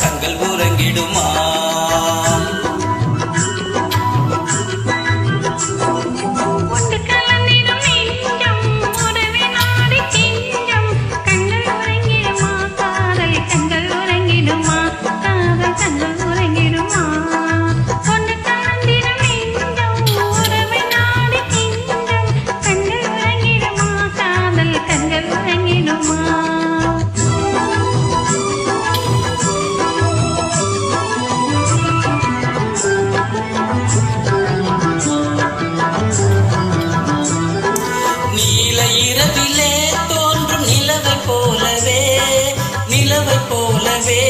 கண்கள் உறங்கிடுமா இரவிலே தோன்றும் நிலவை போலவே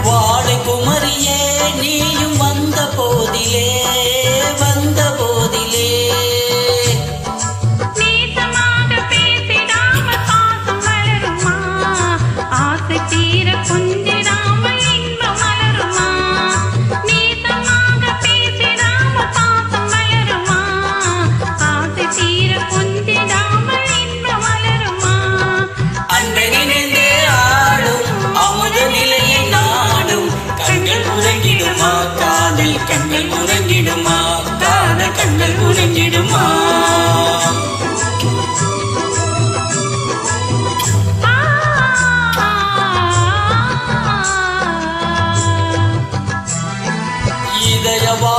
வாடை குமரியே நீயும் வந்த போதிலே நேசமாக பேசிடாமல் பாசம் வளருமா ஆசை தீர கொஞ்சிடாமல் இன்பம் மலருமா நேசமாக பேசிடாமல் பாசம் வளருமா ஆசை தீர கொஞ்சிடாமல் இன்பம் மலருமா அன்பை நினைந்து ஆடும் அமுத நிலையை நாடும் கண்கள் உறங்கிடுமா காதல் கண்கள் உறங்கிடுமா காதல் கண்கள் உறங்கிடுமா இதயவா